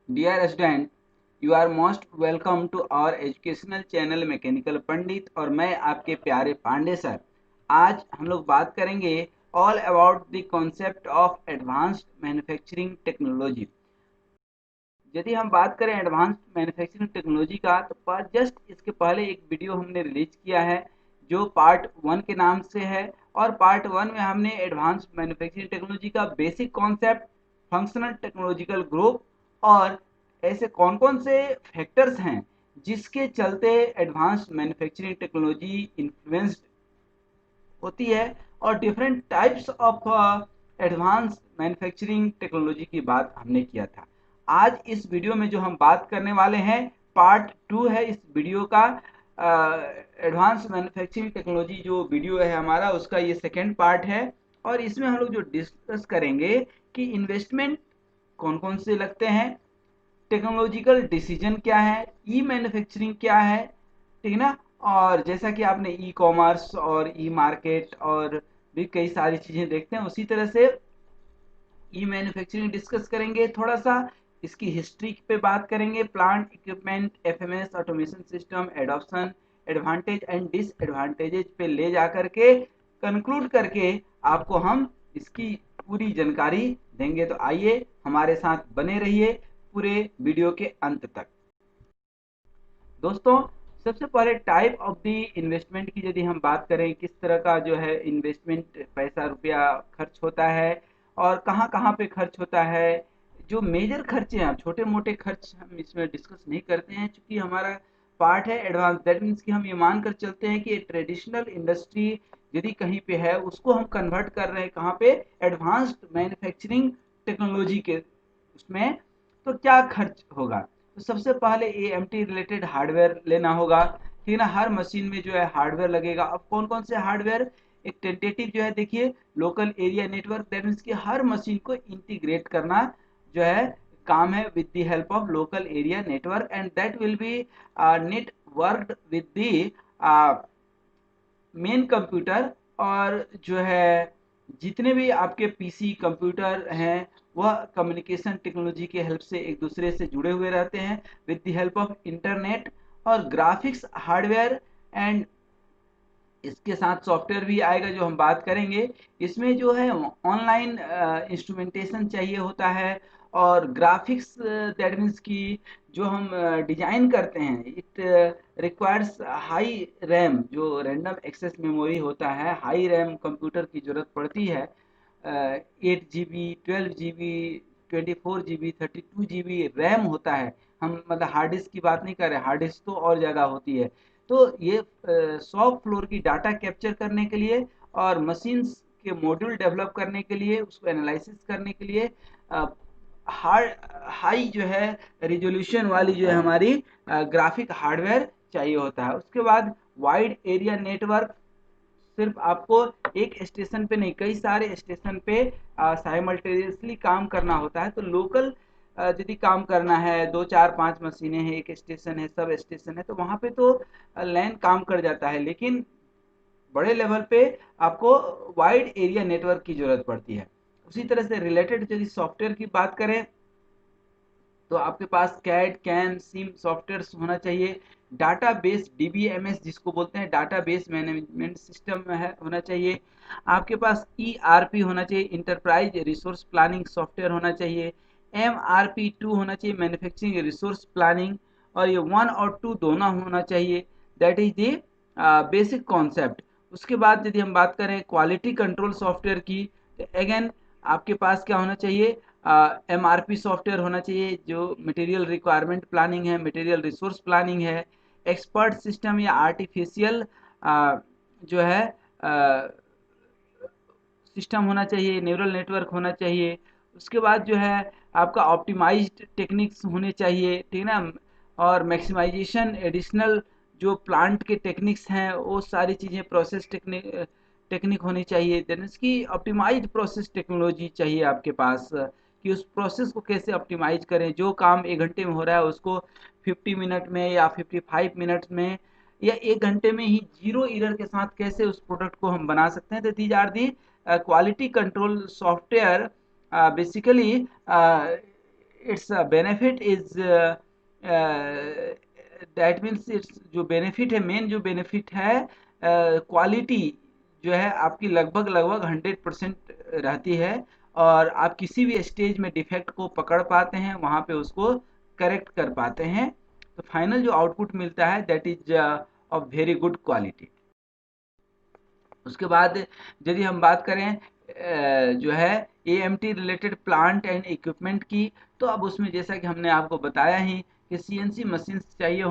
Dear student, you are most welcome to our educational channel mechanical Pandit और मैं आपके प्यारे पांडे सर। आज हम लोग बात करेंगे all about the concept of advanced manufacturing technology. यदि हम बात करें एडवांस्ड मैन्युफैक्चरिंग टेक्नोलॉजी का, तो जस्ट इसके पहले एक वीडियो हमने रिलीज किया है जो पार्ट 1 के नाम से है। और पार्ट 1 में हमने एडवांस्ड मैन्युफैक्चरिंग टेक्नोलॉजी का basic concept, functional technological group और ऐसे कौन कौन से फैक्टर्स हैं जिसके चलते एडवांस्ड मैन्युफैक्चरिंग टेक्नोलॉजी इन्फ्लुएंस्ड होती है, और different types of advance manufacturing technology की बात हमने किया था। आज इस वीडियो में जो हम बात करने वाले हैं, पार्ट 2 है इस वीडियो का। एडवांस मैन्युफैक्चरिंग टेक्नोलॉजी जो वीडियो है हमारा, उसका ये सेकेंड पार्ट है। और इसमें हम लोग जो डिस्कस करेंगे कि इन्वेस्टमेंट कौन कौन से लगते हैं, टेक्नोलॉजिकल डिसीजन क्या है, ई मैन्युफैक्चरिंग क्या है, ठीक है ना। और जैसा कि आपने ई कॉमर्स और ई मार्केट और भी कई सारी चीज़ें देखते हैं, उसी तरह से ई मैन्युफैक्चरिंग डिस्कस करेंगे। थोड़ा सा इसकी हिस्ट्री पे बात करेंगे, plant equipment, FMS, automation system, adoption, advantage and disadvantages पे ले जा करके कंक्लूड करके आपको हम इसकी पूरी जानकारी देंगे। तो आइए हमारे साथ बने रहिए पूरे वीडियो के अंत तक। दोस्तों, सबसे पहले टाइप ऑफ द इन्वेस्टमेंट की यदि हम बात करें, किस तरह का जो है इन्वेस्टमेंट पैसा रुपया खर्च होता है और कहाँ कहाँ पे खर्च होता है। जो मेजर खर्चे हैं, छोटे मोटे खर्च हम इसमें डिस्कस नहीं करते हैं, क्योंकि हमारा पार्ट है एडवांस। दैट मीन्स कि हम ये मान कर चलते हैं कि ट्रेडिशनल इंडस्ट्री यदि कहीं पे है, उसको हम कन्वर्ट कर रहे हैं कहाँ पे, एडवांस्ड मैन्युफैक्चरिंग टेक्नोलॉजी के उसमें। तो क्या खर्च होगा, तो सबसे पहले एएमटी रिलेटेड हार्डवेयर लेना होगा, ठीक है ना। हर मशीन में जो है हार्डवेयर लगेगा। अब कौन कौन से हार्डवेयर, एक टेंटेटिव जो है देखिए, local area network, that means कि हर मशीन को इंटीग्रेट करना जो है काम है with the help of local area network, and that will be networked with the main computer. और जो है जितने भी आपके पीसी कंप्यूटर हैं, वह कम्युनिकेशन टेक्नोलॉजी के हेल्प से एक दूसरे से जुड़े हुए रहते हैं with the help of internet और ग्राफिक्स हार्डवेयर। एंड इसके साथ सॉफ्टवेयर भी आएगा जो हम बात करेंगे। इसमें जो है ऑनलाइन इंस्ट्रूमेंटेशन चाहिए होता है, और ग्राफिक्स, दैट मीन्स कि जो हम डिजाइन करते हैं, इट रिक्वायर्स हाई रैम, जो रैंडम एक्सेस मेमोरी होता है, हाई रैम कंप्यूटर की ज़रूरत पड़ती है। 8 GB, 12 GB, 24 GB, 32 GB RAM होता है। हम मतलब हार्ड डिस्क की बात नहीं कर रहे, हार्ड डिस्क तो और ज़्यादा होती है। तो ये शॉप फ्लोर की डाटा कैप्चर करने के लिए और मशीन्स के मॉड्यूल डेवलप करने के लिए, उसको एनालिसिस करने के लिए हार्ड हाई जो है रिजोल्यूशन वाली जो है हमारी ग्राफिक हार्डवेयर चाहिए होता है। उसके बाद वाइड एरिया नेटवर्क, सिर्फ आपको एक स्टेशन पे नहीं, कई सारे स्टेशन पे साइमल्टेनियसली काम करना होता है। तो लोकल यदि काम करना है, 2 4 5 मशीनें हैं, एक स्टेशन है, सब स्टेशन है, तो वहाँ पे तो लैन काम कर जाता है। लेकिन बड़े लेवल पे आपको वाइड एरिया नेटवर्क की जरूरत पड़ती है। उसी तरह से रिलेटेड यदि सॉफ्टवेयर की बात करें, तो आपके पास कैड कैन सिम सॉफ्टवेयर होना चाहिए। डाटा बेस डीबीएमएस जिसको बोलते हैं, डाटा बेस मैनेजमेंट सिस्टम है होना चाहिए। आपके पास ईआरपी होना चाहिए, इंटरप्राइज रिसोर्स प्लानिंग सॉफ्टवेयर होना चाहिए। एमआरपी 2 होना चाहिए, मैन्युफैक्चरिंग रिसोर्स प्लानिंग। और ये 1 और 2 दोनों होना चाहिए। That is the basic concept. उसके बाद यदि हम बात करें क्वालिटी कंट्रोल सॉफ्टवेयर की, तो अगेन आपके पास क्या होना चाहिए, एमआरपी सॉफ्टवेयर होना चाहिए, जो मटेरियल रिक्वायरमेंट प्लानिंग है, मटेरियल रिसोर्स प्लानिंग है। एक्सपर्ट सिस्टम या आर्टिफिशियल जो है सिस्टम होना चाहिए, न्यूरल नेटवर्क होना चाहिए। उसके बाद जो है आपका ऑप्टिमाइज्ड टेक्निक्स होने चाहिए, ठीक है ना। और मैक्सिमाइजेशन एडिशनल जो प्लांट के टेक्निक्स हैं, वो सारी चीज़ें प्रोसेस टेक्निक टेक्निक होनी चाहिए। देन इसकी ऑप्टिमाइज्ड प्रोसेस टेक्नोलॉजी चाहिए आपके पास, कि उस प्रोसेस को कैसे ऑप्टिमाइज करें, जो काम 1 घंटे में हो रहा है उसको 50 मिनट में या 55 मिनट्स में या 1 घंटे में ही जीरो एरर के साथ कैसे उस प्रोडक्ट को हम बना सकते हैं। तो these are the quality control software. Basically it's benefit is that means it's जो बेनिफिट है, मेन जो बेनिफिट है, क्वालिटी जो है आपकी लगभग लगभग 100% रहती है, और आप किसी भी स्टेज में डिफेक्ट को पकड़ पाते हैं, वहाँ पे उसको करेक्ट कर पाते हैं। तो फाइनल जो आउटपुट मिलता है that is of very good quality. उसके बाद यदि हम बात करें जो है AMT related plant and equipment की, तो अब उसमें जैसा कि हमने आपको बताया ही कि सीएनसी मशीन चाहिए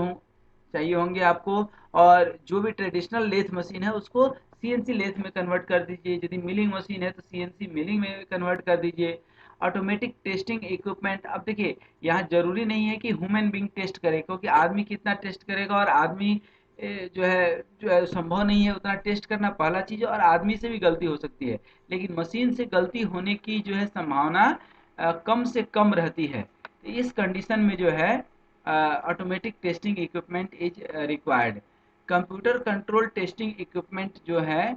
होंगे आपको, और जो भी ट्रेडिशनल लेथ मशीन है उसको सीएनसी लेथ में कन्वर्ट कर दीजिए, यदि मिलिंग मशीन है तो सीएनसी मिलिंग में कन्वर्ट कर दीजिए। ऑटोमेटिक टेस्टिंग इक्विपमेंट, अब देखिए यहाँ जरूरी नहीं है कि ह्यूमन बींग टेस्ट करे, क्योंकि आदमी कितना टेस्ट करेगा, और आदमी जो है संभव नहीं है उतना टेस्ट करना, पहला चीज़, और आदमी से भी गलती हो सकती है, लेकिन मशीन से गलती होने की जो है संभावना कम से कम रहती है। तो इस कंडीशन में जो है automatic testing equipment is required. Computer control testing equipment जो है,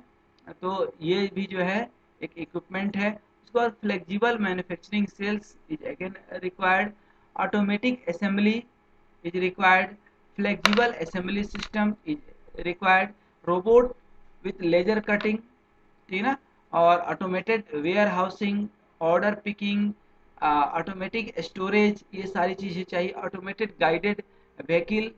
तो ये भी जो है एक इक्विपमेंट है। उसके बाद flexible manufacturing cells is again required. Automatic assembly is required, flexible assembly system is required, robot with laser cutting, ठीक ना, और automated warehousing, order picking, automatic storage, ये सारी चीज़ें चाहिए। Automated guided vehicle,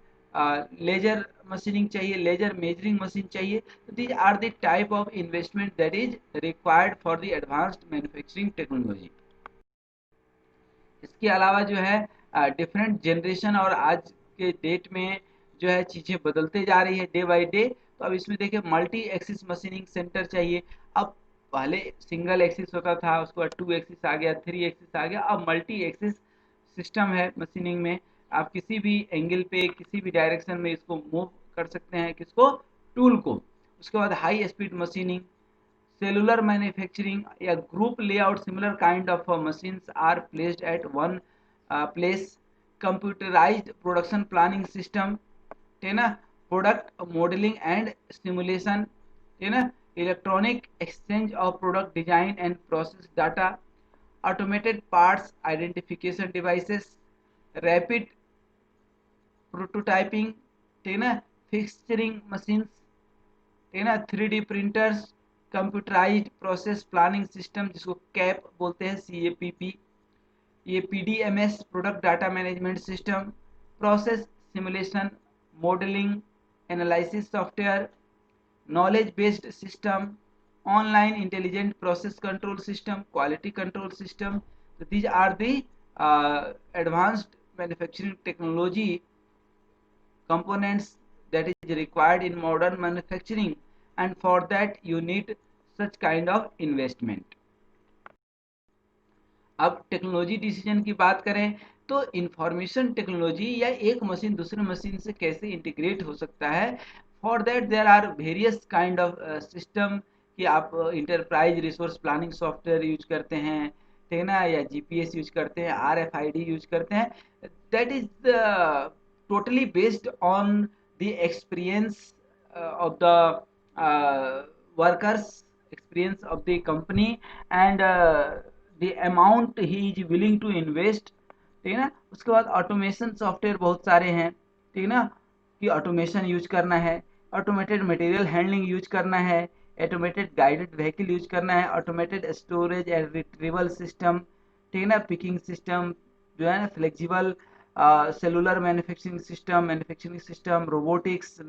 laser machining चाहिए, laser measuring machine चाहिए। तो these are the type of investment that is required for the advanced manufacturing technology. इसके अलावा जो है डिफरेंट जनरेशन और आज के डेट में जो है चीज़ें बदलते जा रही है डे बाय डे। तो अब इसमें देखिए मल्टी एक्सिस मशीनिंग सेंटर चाहिए। अब पहले सिंगल एक्सिस होता था, उसके बाद 2 एक्सिस आ गया, 3 एक्सिस आ गया, अब मल्टी एक्सिस सिस्टम है मशीनिंग में। आप किसी भी एंगल पे किसी भी डायरेक्शन में इसको मूव कर सकते हैं, किसको, टूल को। उसके बाद high speed machining, cellular manufacturing, a group layout, similar kind of machines are placed at one place, computerized production planning system, ठीक है ना, प्रोडक्ट मॉडलिंग एंड सिमुलेशन, ठीक है ना, electronic exchange of product design and process data, automated parts identification devices, rapid prototyping, ठीक है ना, fixturing machines, ठीक है ना, 3D printers, computerised process planning system जिसको कैप बोलते हैं, CAPP, ये PDMS product data management system, process simulation, modelling analysis software, knowledge based system, online intelligent process control system, quality control system. तो these are the advanced manufacturing technology components that is required in modern manufacturing, and for that you need such kind of investment। अब technology decision की बात करें तो information technology या एक machine दूसरे machine से कैसे इंटीग्रेट हो सकता है, for that there are various kind of system, कि आप enterprise resource planning software use करते हैं, ठीक है ना, या जीपीएस यूज करते हैं, RFID यूज करते हैं, that is totally based on the experience of the workers, experience of the company, and the amount he is willing to invest, ठीक है ना। उसके बाद ऑटोमेशन सॉफ्टवेयर बहुत सारे हैं, ठीक है ना, कि ऑटोमेशन यूज करना है, ऑटोमेटेड मटेरियल हैंडलिंग यूज करना है, ऑटोमेटेड गाइडेड व्हीकल यूज करना है, automated storage and retrieval system, ठीक है ना, पिकिंग सिस्टम जो है ना, flexible cellular manufacturing system, robotics,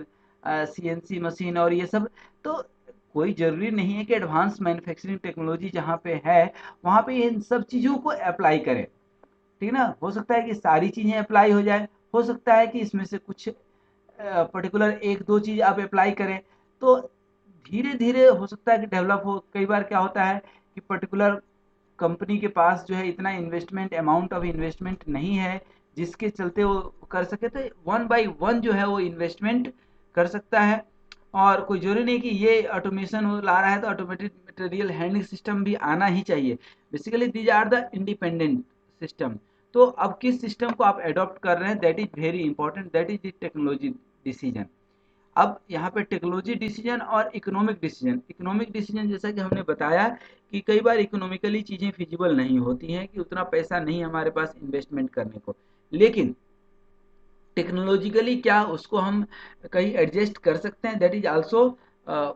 CNC machine और ये सब। तो कोई ज़रूरी नहीं है कि एडवांस मैन्युफैक्चरिंग टेक्नोलॉजी जहाँ पे है वहाँ पे इन सब चीज़ों को अप्लाई करें, ठीक है ना। हो सकता है कि सारी चीज़ें अप्लाई हो जाए, हो सकता है कि इसमें से कुछ पर्टिकुलर एक दो चीज़ आप अप्लाई करें, तो धीरे धीरे हो सकता है कि डेवलप हो। कई बार क्या होता है कि पर्टिकुलर कंपनी के पास जो है इतना इन्वेस्टमेंट, अमाउंट ऑफ इन्वेस्टमेंट नहीं है जिसके चलते वो कर सके, तो वन बाय वन जो है वो इन्वेस्टमेंट कर सकता है। और कोई जरूरी नहीं कि ये ऑटोमेशन वो ला रहा है तो ऑटोमेटेड मटेरियल हैंडलिंग सिस्टम भी आना ही चाहिए। Basically these are the independent system. तो अब किस सिस्टम को आप एडॉप्ट कर रहे हैं that is very important, that is the technology decision. अब यहाँ पे टेक्नोलॉजी डिसीजन और इकोनॉमिक डिसीजन जैसा कि हमने बताया कि कई बार इकोनॉमिकली चीज़ें फिजिबल नहीं होती हैं, कि उतना पैसा नहीं हमारे पास इन्वेस्टमेंट करने को, लेकिन टेक्नोलॉजिकली क्या उसको हम कहीं एडजस्ट कर सकते हैं, that is also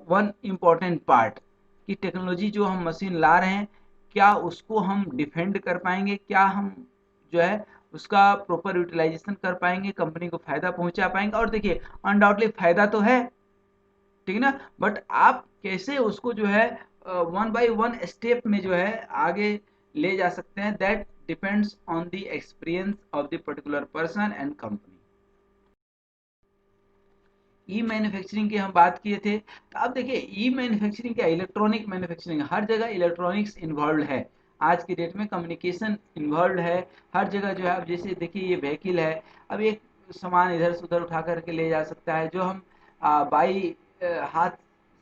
one important part, कि टेक्नोलॉजी जो हम मशीन ला रहे हैं क्या उसको हम डिफेंड कर पाएंगे, क्या हम जो है उसका प्रॉपर यूटिलाइजेशन कर पाएंगे, कंपनी को फायदा पहुंचा पाएंगे। और देखिए अनडाउटली फायदा तो है, ठीक है ना, बट आप कैसे उसको जो है वन बाय वन स्टेप में जो है आगे ले जा सकते हैं, that depends on the experience of the particular person and company. E manufacturing की हम बात किए थे, तो अब देखिए ई मैन्युफैक्चरिंग क्या, इलेक्ट्रॉनिक मैन्युफैक्चरिंग, हर जगह इलेक्ट्रॉनिक्स इन्वॉल्व है, आज की डेट में कम्युनिकेशन इन्वॉल्व है हर जगह जो है। अब जैसे देखिए ये व्हीकल है, अब एक सामान इधर से उधर उठा करके ले जा सकता है, जो हम बाई हाथ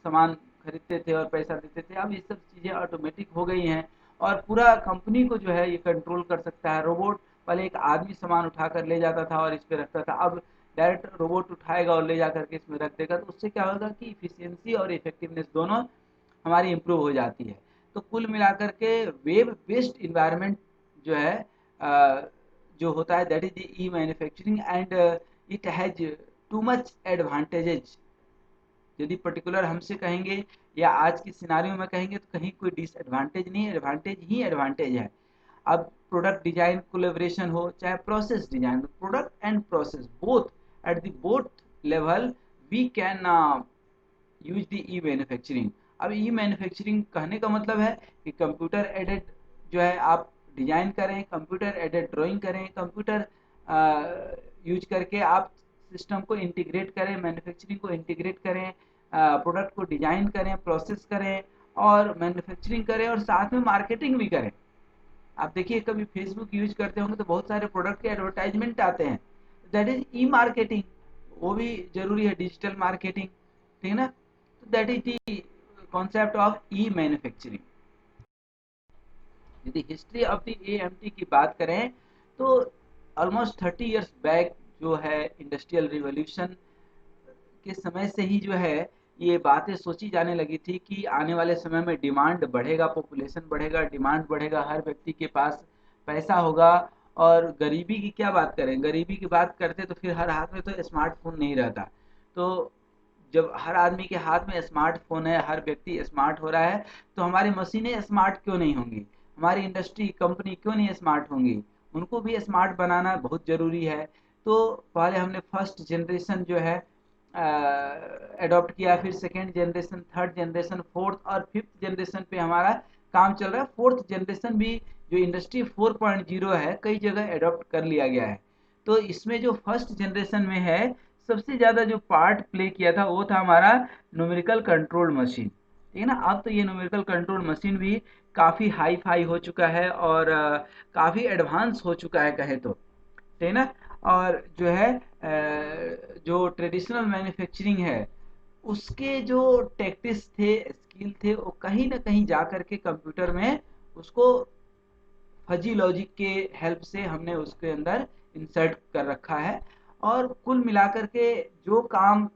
सामान खरीदते थे और पैसा देते थे, अब ये सब चीज़ें ऑटोमेटिक हो गई हैं, और पूरा कंपनी को जो है ये कंट्रोल कर सकता है। रोबोट पहले एक आदमी सामान उठा कर ले जाता था और इस पे रखता था, अब डायरेक्ट रोबोट उठाएगा और ले जा करके इसमें रख देगा, तो उससे क्या होगा कि इफिशियंसी और इफेक्टिवनेस दोनों हमारी इम्प्रूव हो जाती है। तो कुल मिलाकर के वेब बेस्ड इन्वायरमेंट जो है जो होता है, that is E manufacturing, and it has too much advantages. यदि पर्टिकुलर हमसे कहेंगे या आज की सिनारियों में कहेंगे तो कहीं कोई डिसएडवांटेज नहीं है, एडवांटेज ही एडवांटेज है। अब प्रोडक्ट डिजाइन कोलेब्रेशन हो चाहे process design, product and process both at the both level we can use the e manufacturing. अब ई मैन्युफैक्चरिंग कहने का मतलब है कि कंप्यूटर एडेड जो है आप डिजाइन करें, कंप्यूटर एडेड ड्राइंग करें, कंप्यूटर यूज करके आप सिस्टम को इंटीग्रेट करें, मैन्युफैक्चरिंग को इंटीग्रेट करें, प्रोडक्ट को डिजाइन करें, प्रोसेस करें और मैन्युफैक्चरिंग करें और साथ में मार्केटिंग भी करें। आप देखिए कभी फेसबुक यूज करते होंगे तो बहुत सारे प्रोडक्ट के एडवर्टाइजमेंट आते हैं, दैट इज ई मार्केटिंग, वो भी जरूरी है, डिजिटल मार्केटिंग, ठीक है ना। तो that is the concept of E manufacturing. यदि हिस्ट्री ऑफ द एएमटी की बात करें तो ऑलमोस्ट 30 इयर्स बैक जो है इंडस्ट्रियल रिवॉल्यूशन के समय से ही जो है ये बातें सोची जाने लगी थी कि आने वाले समय में डिमांड बढ़ेगा, पॉपुलेशन बढ़ेगा, डिमांड बढ़ेगा, हर व्यक्ति के पास पैसा होगा। और गरीबी की क्या बात करें, गरीबी की बात करते तो फिर हर हाथ में तो स्मार्टफोन नहीं रहता। तो जब हर आदमी के हाथ में स्मार्टफोन है, हर व्यक्ति स्मार्ट हो रहा है, तो हमारी मशीनें स्मार्ट क्यों नहीं होंगी, हमारी इंडस्ट्री कंपनी क्यों नहीं स्मार्ट होंगी, उनको भी स्मार्ट बनाना बहुत ज़रूरी है। तो पहले हमने फर्स्ट जनरेशन जो है अडॉप्ट किया, फिर second generation, third generation, fourth और फिफ्थ जनरेशन पे हमारा काम चल रहा है। फोर्थ जनरेशन भी जो इंडस्ट्री 4.0 है कई जगह अडॉप्ट कर लिया गया है। तो इसमें जो फर्स्ट जनरेशन में है सबसे ज़्यादा जो पार्ट प्ले किया था वो था हमारा न्यूमेरिकल कंट्रोल मशीन, ठीक है ना। अब तो ये न्यूमेरिकल कंट्रोल मशीन भी काफ़ी हाई फाई हो चुका है और काफ़ी एडवांस हो चुका है कहे तो, ठीक है ना। और जो है जो ट्रेडिशनल मैन्युफैक्चरिंग है उसके जो टैक्टिस थे, स्किल थे, वो कहीं ना कहीं जा करके कंप्यूटर में उसको फजी लॉजिक के हेल्प से हमने उसके अंदर इंसर्ट कर रखा है। और कुल मिलाकर के जो काम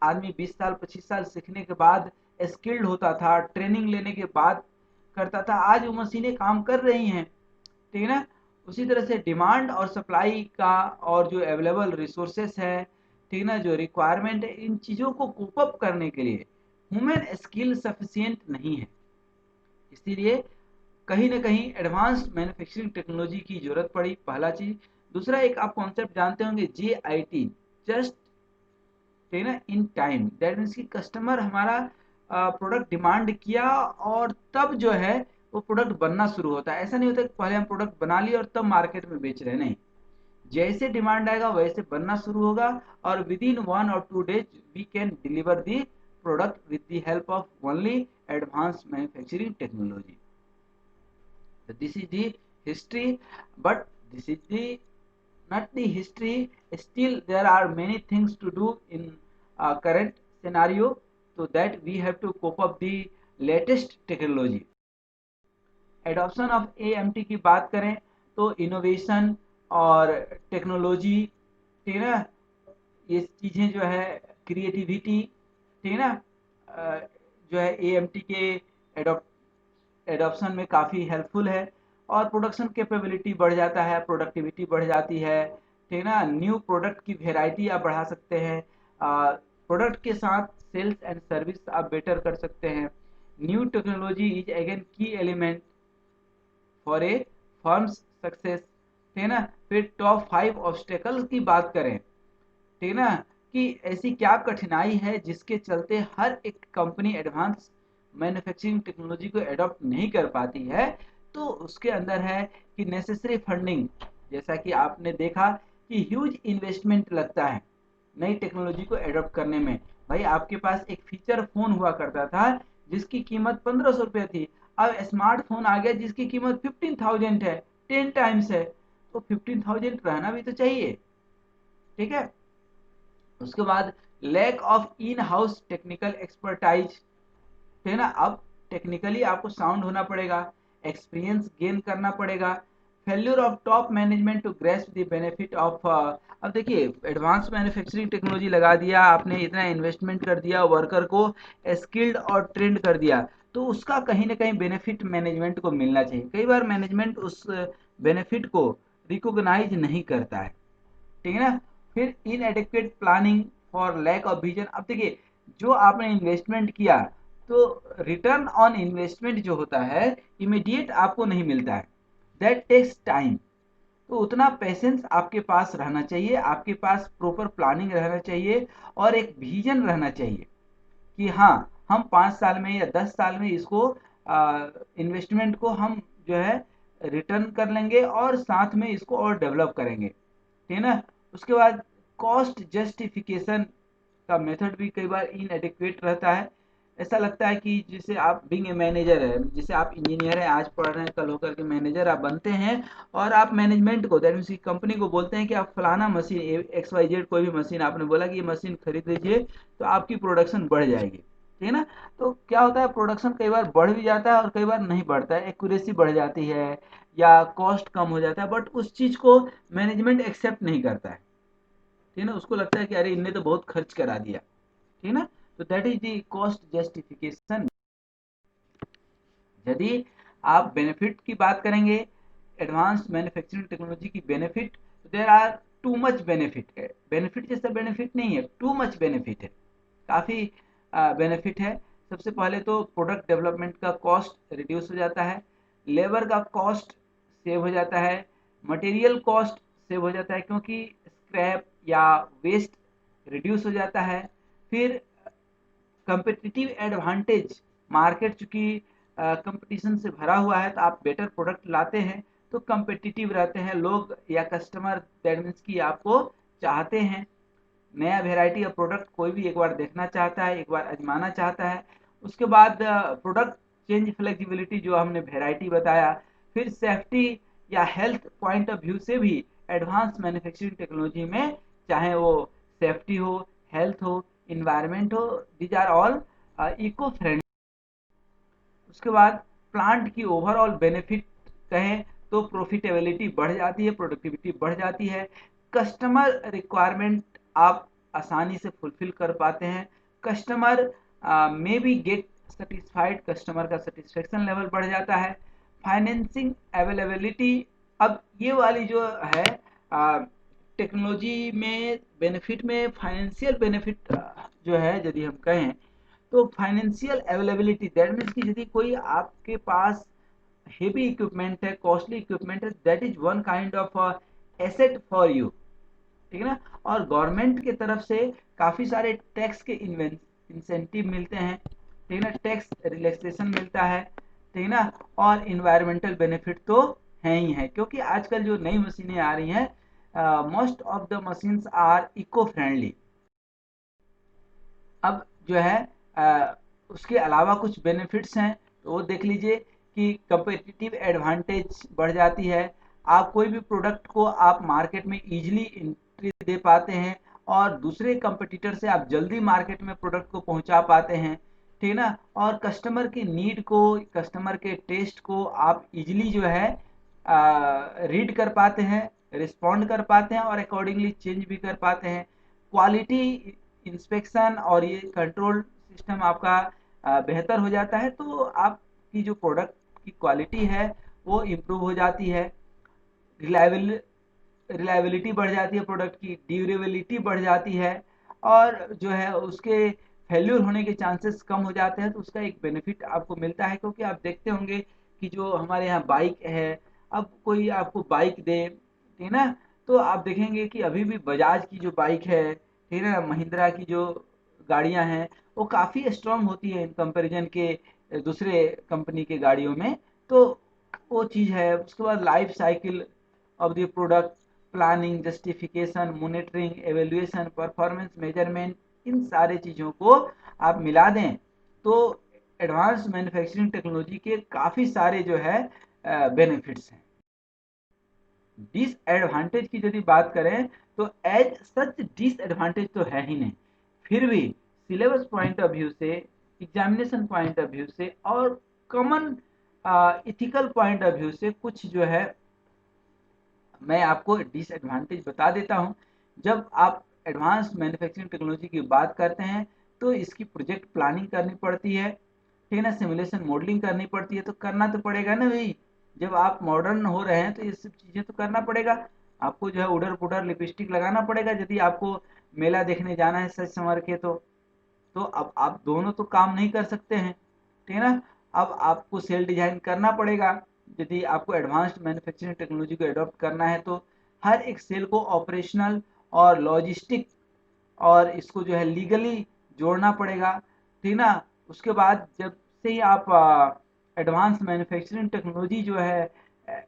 आदमी 20 साल 25 साल सीखने के बाद स्किल्ड होता था, ट्रेनिंग लेने के बाद करता था, आज वो मशीनें काम कर रही हैं, ठीक है ना। उसी तरह से डिमांड और सप्लाई का और जो अवेलेबल रिसोर्सेस है, ठीक है ना, जो रिक्वायरमेंट है, इन चीज़ों को कोप अप करने के लिए ह्यूमन स्किल सफिशिएंट नहीं है। इसीलिए कहीं ना कहीं एडवांस मैन्युफैक्चरिंग टेक्नोलॉजी की जरूरत पड़ी, पहला चीज। दूसरा एक आप कॉन्सेप्ट जानते होंगे JIT, जस्ट ठीक है ना इन टाइम, दैट मीन्स कि कस्टमर हमारा प्रोडक्ट डिमांड किया और तब जो है वो प्रोडक्ट बनना शुरू होता है। ऐसा नहीं होता कि पहले हम प्रोडक्ट बना लिए और तब मार्केट में बेच रहे हैं, नहीं, जैसे डिमांड आएगा वैसे बनना शुरू होगा और विद इन 1 और 2 days we can deliver the product with the help of only advance manufacturing technology. So this is the history, but this is the not the history. Still, there are many things to do in current scenario, so that we have to cope up the latest technology. Adoption of AMT की बात करें तो innovation और technology, ठीक है ना, ये चीज़ें जो है क्रिएटिविटी, ठीक है ना, जो है एएमटी के एडॉप्शन में काफ़ी हेल्पफुल है। और प्रोडक्शन कैपेबिलिटी बढ़ जाता है, प्रोडक्टिविटी बढ़ जाती है, ठीक है ना। न्यू प्रोडक्ट की वेराइटी आप बढ़ा सकते हैं, प्रोडक्ट के साथ सेल्स एंड सर्विस आप बेटर कर सकते हैं। न्यू टेक्नोलॉजी इज अगेन की element for a firms success, ठीक है ना। फिर टॉप 5 ऑब्स्टेकल्स की बात करें, ठीक है ना, कि ऐसी क्या कठिनाई है जिसके चलते हर एक कंपनी एडवांस मैन्युफैक्चरिंग टेक्नोलॉजी को एडॉप्ट नहीं कर पाती है। तो उसके अंदर है कि नेसेसरी फंडिंग, जैसा कि आपने देखा कि ह्यूज इन्वेस्टमेंट लगता है नई टेक्नोलॉजी को एडॉप्ट करने में। भाई आपके पास एक फीचर फोन हुआ करता था जिसकी कीमत 1500 रुपये थी, अब स्मार्टफोन आ गया जिसकी कीमत 15,000 है, 10 टाइम्स है। तो 15,000 रहना भी तो चाहिए, ठीक है। उसके बाद lack of in house technical expertise, है ना। अब टेक्निकली आपको साउंड होना पड़ेगा, एक्सपीरियंस गेन करना पड़ेगा। Failure of top management to grasp the benefit of, अब देखिए एडवांस मैन्युफैक्चरिंग टेक्नोलॉजी लगा दिया आपने, इतना इन्वेस्टमेंट कर दिया, वर्कर को स्किल्ड और ट्रेंड कर दिया, तो उसका कहीं ना कहीं बेनिफिट मैनेजमेंट को मिलना चाहिए। कई बार मैनेजमेंट उस बेनिफिट को रिकॉग्नाइज नहीं करता है, ठीक है ना। फिर inadequate planning for lack of vision. अब देखिए जो आपने इन्वेस्टमेंट किया, तो रिटर्न ऑन इन्वेस्टमेंट जो होता है इमीडिएट आपको नहीं मिलता है, दैट टेक्स टाइम। तो उतना पेशेंस आपके पास रहना चाहिए, आपके पास प्रॉपर प्लानिंग रहना चाहिए और एक विजन रहना चाहिए कि हाँ, हम 5 साल में या 10 साल में इसको इन्वेस्टमेंट को हम जो है रिटर्न कर लेंगे और साथ में इसको और डेवलप करेंगे, ठीक है ना। उसके बाद कॉस्ट जस्टिफिकेशन का मेथड भी कई बार इनएडिक्वेट रहता है। ऐसा लगता है कि जैसे आप बिंग ए मैनेजर है, जैसे आप इंजीनियर है, आज पढ़ रहे हैं, कल होकर के मैनेजर आप बनते हैं, और आप मैनेजमेंट को, दैट मीन्स कंपनी को बोलते हैं कि आप फलाना मशीन एक्स वाई जेड कोई भी मशीन आपने बोला कि ये मशीन खरीद लीजिए तो आपकी प्रोडक्शन बढ़ जाएगी, ठीक है ना। तो क्या होता है, प्रोडक्शन कई बार बढ़ भी जाता है और कई बार नहीं बढ़ता है, एक्यूरेसी बढ़ जाती है या कॉस्ट कम हो जाता है, बट उस चीज़ को मैनेजमेंट एक्सेप्ट नहीं करता है, ठीक है ना। उसको लगता है कि अरे इनने तो बहुत खर्च करा दिया, ठीक है ना। तो that is the cost justification. यदि आप बेनिफिट की बात करेंगे, एडवांस मैन्युफैक्चरिंग टेक्नोलॉजी की बेनिफिट, तो there are too much benefit है। बेनिफिट जैसा बेनिफिट नहीं है, टू मच बेनिफिट है, काफ़ी बेनिफिट है। सबसे पहले तो प्रोडक्ट डेवलपमेंट का कॉस्ट रिड्यूस हो जाता है, लेबर का कॉस्ट सेव हो जाता है, मटेरियल कॉस्ट सेव हो जाता है क्योंकि स्क्रैप या वेस्ट रिड्यूस हो जाता है। फिर कंपिटिटिव एडवांटेज, मार्केट चूंकि कंपटीशन से भरा हुआ है तो आप बेटर प्रोडक्ट लाते हैं तो कंपिटिटिव रहते हैं लोग या कस्टमर, दैट मीन्स कि आपको चाहते हैं। नया वेराइटी ऑफ प्रोडक्ट कोई भी एक बार देखना चाहता है, एक बार आजमाना चाहता है। उसके बाद प्रोडक्ट चेंज फ्लेक्सिबिलिटी जो हमने वेराइटी बताया। फिर सेफ्टी या हेल्थ पॉइंट ऑफ व्यू से भी एडवांस मैन्युफैक्चरिंग टेक्नोलॉजी में, चाहे वो सेफ्टी हो, हेल्थ हो, इन्वायरमेंट हो, these are all eco friendly. उसके बाद प्लांट की ओवरऑल बेनिफिट कहें तो प्रॉफिटेबिलिटी बढ़ जाती है, प्रोडक्टिविटी बढ़ जाती है, कस्टमर रिक्वायरमेंट आप आसानी से फुलफिल कर पाते हैं, कस्टमर में भी गेट सेटिस्फाइड, कस्टमर का सेटिस्फेक्शन लेवल बढ़ जाता है, फाइनेंसिंग अवेलेबिलिटी। अब ये वाली जो है टेक्नोलॉजी में बेनिफिट में फाइनेंशियल बेनिफिट जो है यदि हम कहें तो फाइनेंशियल अवेलेबिलिटी, दैट मीन्स कि यदि कोई आपके पास हेवी इक्विपमेंट है, कॉस्टली इक्विपमेंट है, that is one kind of asset for you, ठीक है ना। और गवर्नमेंट की तरफ से काफ़ी सारे टैक्स के इंसेंटिव मिलते हैं, ठीक है ना, टैक्स रिलैक्सेशन मिलता है, ठीक है ना। और इन्वायरमेंटल बेनिफिट तो हैं ही हैं क्योंकि आजकल जो नई मशीनें आ रही हैं, most of the machines are eco friendly. अब जो है उसके अलावा कुछ बेनिफिट्स हैं तो वो देख लीजिए कि कंपेटिटिव एडवांटेज बढ़ जाती है, आप कोई भी प्रोडक्ट को आप मार्केट में इजीली एंट्री दे पाते हैं और दूसरे कंपटीटर से आप जल्दी मार्केट में प्रोडक्ट को पहुंचा पाते हैं, ठीक है ना। और कस्टमर की नीड को, कस्टमर के टेस्ट को आप इजीली जो है रीड कर पाते हैं, रिस्पॉन्ड कर पाते हैं और अकॉर्डिंगली चेंज भी कर पाते हैं। क्वालिटी इंस्पेक्शन और ये कंट्रोल सिस्टम आपका बेहतर हो जाता है, तो आपकी जो प्रोडक्ट की क्वालिटी है वो इम्प्रूव हो जाती है, रिलायबल रिलायबिलिटी बढ़ जाती है, प्रोडक्ट की ड्यूरेबिलिटी बढ़ जाती है, और जो है उसके फेल्यूर होने के चांसेस कम हो जाते हैं। तो उसका एक बेनिफिट आपको मिलता है, क्योंकि आप देखते होंगे कि जो हमारे यहाँ बाइक है, अब कोई आपको बाइक दे, ठीक ना, तो आप देखेंगे कि अभी भी बजाज की जो बाइक है, ठीक है ना, महिंद्रा की जो गाड़ियां हैं, वो काफ़ी स्ट्रांग होती है इन कंपैरिजन के दूसरे कंपनी के गाड़ियों में। तो वो चीज़ है। उसके बाद life cycle of the product, planning, justification, monitoring, evaluation, performance measurement, इन सारे चीज़ों को आप मिला दें तो एडवांस मैन्युफैक्चरिंग टेक्नोलॉजी के काफ़ी सारे जो है बेनिफिट्स हैं। डिसएडवांटेज की यदि बात करें तो एज सच डिसएडवांटेज तो है ही नहीं, फिर भी सिलेबस पॉइंट ऑफ व्यू से, एग्जामिनेशन पॉइंट ऑफ व्यू से और common ethical point of view से कुछ जो है मैं आपको डिसएडवांटेज बता देता हूँ। जब आप एडवांस मैन्युफैक्चरिंग टेक्नोलॉजी की बात करते हैं तो इसकी प्रोजेक्ट प्लानिंग करनी पड़ती है, ठीक है ना, सिमुलेशन मॉडलिंग करनी पड़ती है, तो करना तो पड़ेगा ना भाई। जब आप मॉडर्न हो रहे हैं तो ये सब चीज़ें तो करना पड़ेगा। आपको जो है उधर पुधर लिपस्टिक लगाना पड़ेगा यदि आपको मेला देखने जाना है सच संवर के। तो अब आप दोनों तो काम नहीं कर सकते हैं, ठीक है ना। अब आपको सेल डिजाइन करना पड़ेगा यदि आपको एडवांस्ड मैन्युफैक्चरिंग टेक्नोलॉजी को अडॉप्ट करना है, तो हर एक सेल को ऑपरेशनल और लॉजिस्टिक और इसको जो है लीगली जोड़ना पड़ेगा, ठीक ना। उसके बाद जब से ही आप एडवांस मैन्युफैक्चरिंग टेक्नोलॉजी जो है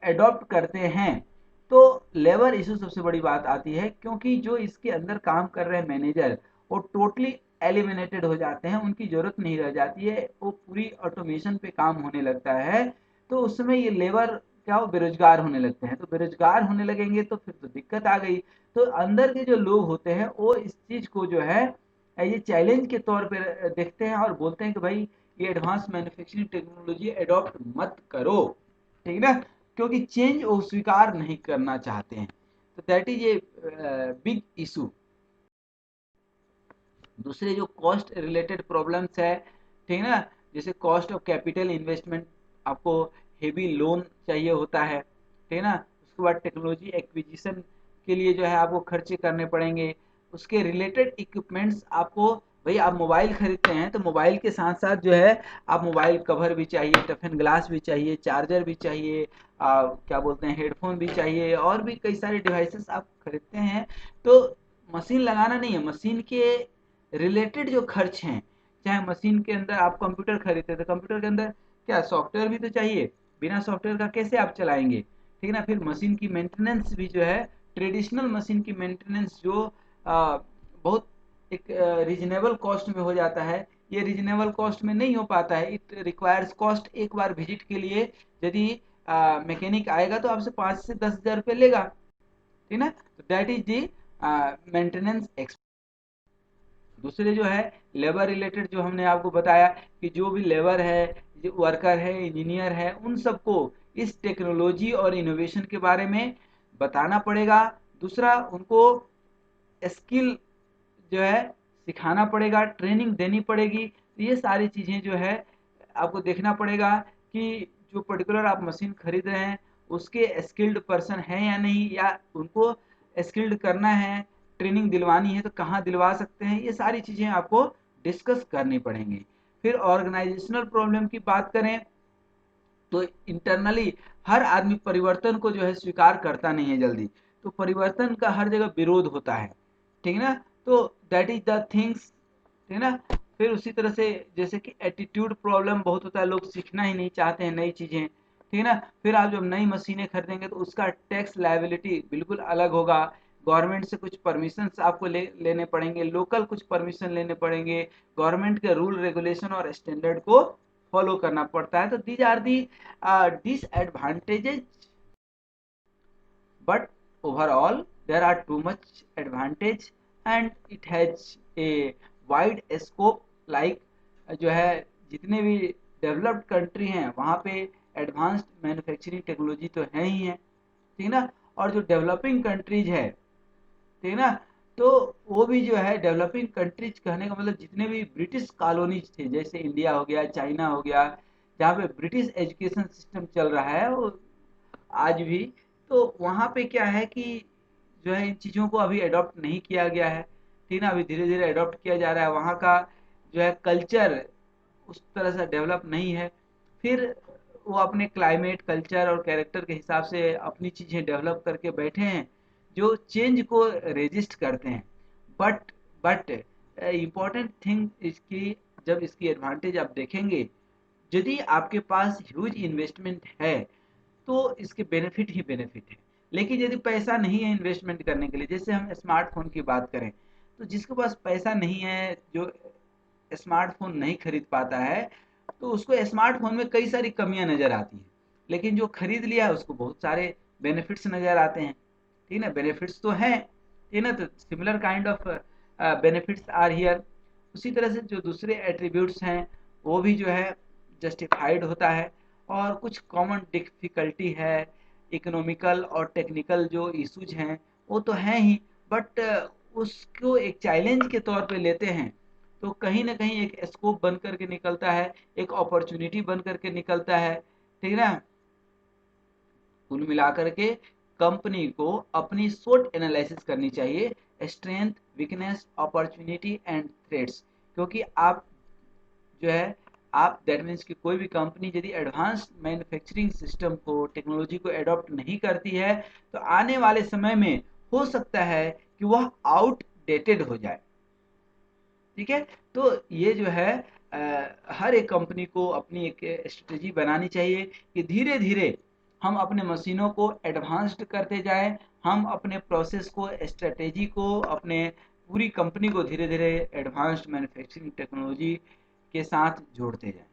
अडॉप्ट करते हैं, तो लेबर इशू सबसे बड़ी बात आती है, क्योंकि जो इसके अंदर काम कर रहे हैं मैनेजर, वो टोटली एलिमिनेटेड हो जाते हैं, उनकी ज़रूरत नहीं रह जाती है, वो पूरी ऑटोमेशन पे काम होने लगता है। तो उस समय ये लेबर क्या हो, बेरोजगार होने लगते हैं। तो बेरोजगार होने लगेंगे तो फिर तो दिक्कत आ गई। तो अंदर के जो लोग होते हैं वो इस चीज़ को जो है ये चैलेंज के तौर पे देखते हैं और बोलते हैं कि भाई ये एडवांस मैन्युफैक्चरिंग टेक्नोलॉजी अडॉप्ट मत करो, ठीक ना, क्योंकि चेंज वो स्वीकार नहीं करना चाहते हैं। तो that is a big issue. दूसरे जो कॉस्ट रिलेटेड प्रॉब्लम्स है, ठीक है ना, जैसे कॉस्ट ऑफ कैपिटल इन्वेस्टमेंट, आपको हेवी लोन चाहिए होता है, ठीक है ना। उसके बाद टेक्नोलॉजी एक्विजिशन के लिए जो है आपको खर्चे करने पड़ेंगे। उसके रिलेटेड इक्विपमेंट्स आपको, भाई आप मोबाइल खरीदते हैं तो मोबाइल के साथ साथ जो है आप मोबाइल कवर भी चाहिए, टफन ग्लास भी चाहिए, चार्जर भी चाहिए, क्या बोलते हैं, हेडफोन भी चाहिए, और भी कई सारे डिवाइसेस आप खरीदते हैं। तो मशीन लगाना नहीं है, मशीन के रिलेटेड जो खर्च हैं, चाहे मशीन के अंदर आप कंप्यूटर खरीदते हैं तो कंप्यूटर के अंदर क्या सॉफ्टवेयर भी तो चाहिए, बिना सॉफ्टवेयर का कैसे आप चलाएंगे, ठीक है ना। फिर मशीन की मेंटेनेंस भी जो है, ट्रेडिशनल मशीन की मेंटेनेंस जो बहुत एक रीजनेबल कॉस्ट में हो जाता है, ये रीजनेबल कॉस्ट में नहीं हो पाता है। इट रिक्वायर्स कॉस्ट, एक बार विजिट के लिए यदि मैकेनिक आएगा तो आपसे 5 से 10 हज़ार रुपये लेगा, ठीक है ना। तो दैट इज दी मेंटेनेंस। दूसरे जो है लेबर रिलेटेड, जो हमने आपको बताया कि जो भी लेबर है, जो वर्कर है, इंजीनियर है, उन सबको इस टेक्नोलॉजी और इनोवेशन के बारे में बताना पड़ेगा। दूसरा, उनको स्किल जो है सिखाना पड़ेगा, ट्रेनिंग देनी पड़ेगी। तो ये सारी चीज़ें जो है आपको देखना पड़ेगा कि जो पर्टिकुलर आप मशीन खरीद रहे हैं उसके स्किल्ड पर्सन हैं या नहीं, या उनको स्किल्ड करना है, ट्रेनिंग दिलवानी है तो कहाँ दिलवा सकते हैं, ये सारी चीज़ें आपको डिस्कस करनी पड़ेंगी। फिर ऑर्गेनाइजेशनल प्रॉब्लम की बात करें तो इंटरनली हर आदमी परिवर्तन को जो है स्वीकार करता नहीं है जल्दी, तो परिवर्तन का हर जगह विरोध होता है, ठीक है ना। तो दैट इज द थिंग्स, ठीक है ना। फिर उसी तरह से जैसे कि एटीट्यूड प्रॉब्लम बहुत होता है, लोग सीखना ही नहीं चाहते हैं नई चीज़ें, ठीक है ना। फिर आप जब नई मशीनें खरीदेंगे तो उसका टैक्स लायबिलिटी बिल्कुल अलग होगा, गवर्नमेंट से कुछ परमिशन आपको लेने पड़ेंगे, लोकल कुछ परमिशन लेने पड़ेंगे, गवर्नमेंट के रूल रेगुलेशन और स्टैंडर्ड को फॉलो करना पड़ता है। तो these are the disadvantages, but overall there are too much advantage and it has a wide scope, like जो है जितने भी डेवलप्ड कंट्री हैं वहाँ पे एडवांस्ड मैन्युफैक्चरिंग टेक्नोलॉजी तो है ही है, ठीक है ना। और जो डेवलपिंग कंट्रीज है, ठीक है ना, तो वो भी जो है डेवलपिंग कंट्रीज कहने का मतलब जितने भी ब्रिटिश कॉलोनीज थे, जैसे इंडिया हो गया, चाइना हो गया, जहाँ पे ब्रिटिश एजुकेशन सिस्टम चल रहा है वो आज भी, तो वहाँ पे क्या है कि जो है इन चीज़ों को अभी अडॉप्ट नहीं किया गया है, ठीक ना। अभी धीरे धीरे अडॉप्ट किया जा रहा है। वहाँ का जो है कल्चर उस तरह से डेवलप नहीं है। फिर वो अपने क्लाइमेट, कल्चर और कैरेक्टर के हिसाब से अपनी चीज़ें डेवलप करके बैठे हैं, जो चेंज को रेजिस्ट करते हैं। बट बट इम्पॉर्टेंट थिंग इसकी, जब इसकी एडवांटेज आप देखेंगे, यदि आपके पास ह्यूज इन्वेस्टमेंट है तो इसके बेनिफिट ही बेनिफिट है। लेकिन यदि पैसा नहीं है इन्वेस्टमेंट करने के लिए, जैसे हम स्मार्टफोन की बात करें, तो जिसके पास पैसा नहीं है, जो स्मार्टफोन नहीं खरीद पाता है, तो उसको स्मार्टफोन में कई सारी कमियां नजर आती हैं। लेकिन जो खरीद लिया है उसको बहुत सारे बेनिफिट्स नजर आते हैं, ठीक है ना। बेनिफिट्स तो हैं, ठीक है ना। तो similar kind of benefits are here. उसी तरह से जो दूसरे एट्रीब्यूट्स हैं वो भी जो है जस्टिफाइड होता है। और कुछ कॉमन डिफिकल्टी है, इकोनॉमिकल और टेक्निकल जो इश्यूज हैं वो तो हैं ही, बट उसको एक चैलेंज के तौर पे लेते हैं, तो कहीं ना कहीं एक स्कोप बन करके निकलता है, एक अपॉर्चुनिटी बन करके निकलता है, ठीक है ना। कुल मिलाकर के कंपनी को अपनी स्वोट एनालिसिस करनी चाहिए, strength, weakness, opportunity and threats. क्योंकि आप जो है, आप दैट मीन्स कि कोई भी कंपनी यदि एडवांस मैन्युफैक्चरिंग सिस्टम को, टेक्नोलॉजी को अडॉप्ट नहीं करती है, तो आने वाले समय में हो सकता है कि वह आउटडेटेड हो जाए, ठीक है। तो ये जो है हर एक कंपनी को अपनी एक स्ट्रेटेजी बनानी चाहिए कि धीरे धीरे हम अपने मशीनों को एडवांस्ड करते जाएं, हम अपने प्रोसेस को, स्ट्रेटेजी को, अपने पूरी कंपनी को धीरे धीरे एडवांस्ड मैन्युफैक्चरिंग टेक्नोलॉजी के साथ जोड़ते जाएं।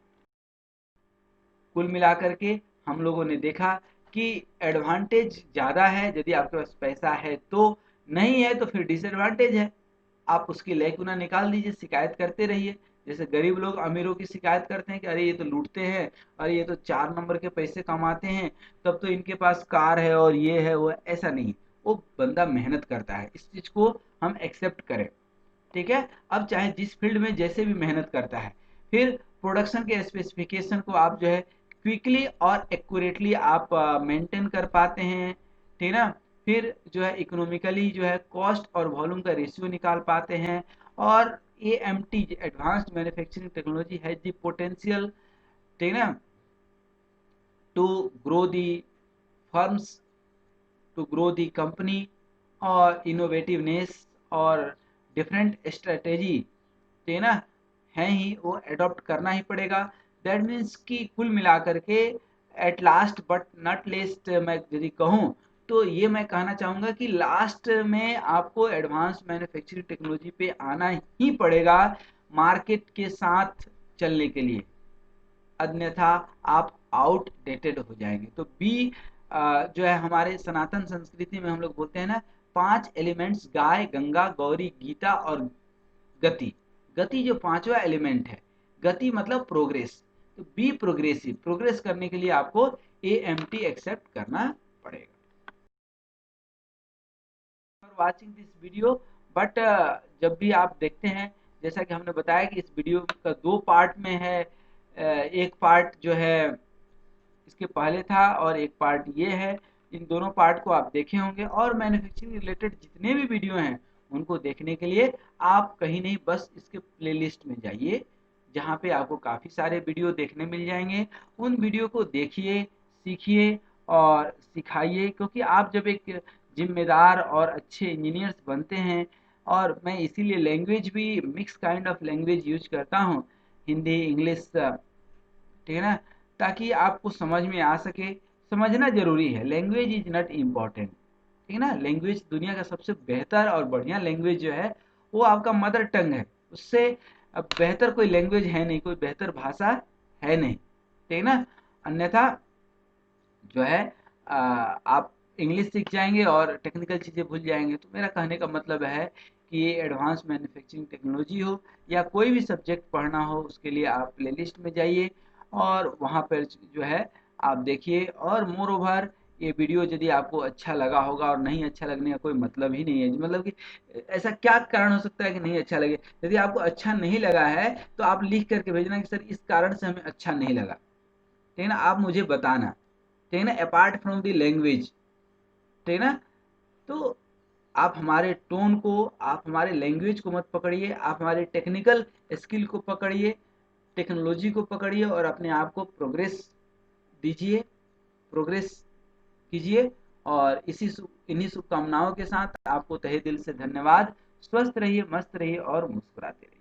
कुल मिलाकर के हम लोगों ने देखा कि एडवांटेज ज़्यादा है यदि आपके पास पैसा है तो, नहीं है तो फिर डिसएडवांटेज है। आप उसकी लैकुना निकाल दीजिए, शिकायत करते रहिए। जैसे गरीब लोग अमीरों की शिकायत करते हैं कि अरे ये तो लूटते हैं, अरे ये तो 4 नंबर के पैसे कमाते हैं, तब तो इनके पास कार है और ये है वो है। ऐसा नहीं, वो बंदा मेहनत करता है, इस चीज़ को हम एक्सेप्ट करें, ठीक है। अब चाहे जिस फील्ड में जैसे भी मेहनत करता है, फिर प्रोडक्शन के स्पेसिफिकेशन को आप जो है क्विकली और एक्यूरेटली आप मेंटेन कर पाते हैं, ठीक है ना। फिर जो है इकोनॉमिकली जो है कॉस्ट और वॉल्यूम का रेशियो निकाल पाते हैं। और A M T, advanced manufacturing technology has the potential, ठीक है ना, to grow the firms, to grow the company, और इनोवेटिवनेस और डिफरेंट स्ट्रेटेजी, ठीक है ना, है ही, वो अडॉप्ट करना ही पड़ेगा। दैट मीन्स कि कुल मिलाकर के एट लास्ट बट नॉट लेस्ट, मैं यदि कहूँ तो ये मैं कहना चाहूँगा कि लास्ट में आपको एडवांस मैन्युफैक्चरिंग टेक्नोलॉजी पे आना ही पड़ेगा मार्केट के साथ चलने के लिए, अन्यथा आप आउटडेटेड हो जाएंगे। तो बी जो है हमारे सनातन संस्कृति में हम लोग बोलते हैं ना, 5 एलिमेंट्स, गाय, गंगा, गौरी, गीता और गति। गति जो पांचवा एलिमेंट है, गति मतलब प्रोग्रेस। तो बी प्रोग्रेसिव, प्रोग्रेस करने के लिए आपको ए एम टी एक्सेप्ट करना पड़ेगा। For watching this video, but जब भी आप देखते हैं, जैसा कि हमने बताया कि इस वीडियो का 2 पार्ट में है। एक पार्ट जो है इसके पहले था और एक पार्ट ये है। इन दोनों पार्ट को आप देखे होंगे, और मैन्युफैक्चरिंग रिलेटेड जितने भी वीडियो हैं उनको देखने के लिए आप कहीं नहीं, बस इसके प्लेलिस्ट में जाइए, जहाँ पे आपको काफ़ी सारे वीडियो देखने मिल जाएंगे। उन वीडियो को देखिए, सीखिए और सिखाइए, क्योंकि आप जब एक जिम्मेदार और अच्छे इंजीनियर्स बनते हैं, और मैं इसीलिए लैंग्वेज भी mix kind of language use करता हूँ, हिंदी, इंग्लिश, ठीक है ना, ताकि आपको समझ में आ सके। समझना जरूरी है, लैंग्वेज इज नॉट इम्पॉर्टेंट, ठीक है ना। लैंग्वेज दुनिया का सबसे बेहतर और बढ़िया लैंग्वेज जो है वो आपका मदर टंग है। उससे अब बेहतर कोई लैंग्वेज है नहीं, कोई बेहतर भाषा है नहीं, ठीक है ना। अन्यथा जो है आप इंग्लिश सीख जाएंगे और टेक्निकल चीज़ें भूल जाएंगे। तो मेरा कहने का मतलब है कि ये एडवांस मैन्युफैक्चरिंग टेक्नोलॉजी हो या कोई भी सब्जेक्ट पढ़ना हो, उसके लिए आप प्लेलिस्ट में जाइए और वहाँ पर जो है आप देखिए। और मोर ओवर ये वीडियो यदि आपको अच्छा लगा होगा, और नहीं अच्छा लगने का कोई मतलब ही नहीं है, मतलब कि ऐसा क्या कारण हो सकता है कि नहीं अच्छा लगे। यदि आपको अच्छा नहीं लगा है तो आप लिख करके भेजना कि सर इस कारण से हमें अच्छा नहीं लगा, ठीक है ना, आप मुझे बताना, ठीक है ना, अपार्ट फ्रॉम द लैंग्वेज, ठीक है ना। तो आप हमारे टोन को, आप हमारे लैंग्वेज को मत पकड़िए, आप हमारे टेक्निकल स्किल को पकड़िए, टेक्नोलॉजी को पकड़िए और अपने आप को प्रोग्रेस दीजिए, प्रोग्रेस कीजिए। और इन्हीं शुभकामनाओं के साथ आपको तहे दिल से धन्यवाद। स्वस्थ रहिए, मस्त रहिए और मुस्कुराते रहिए।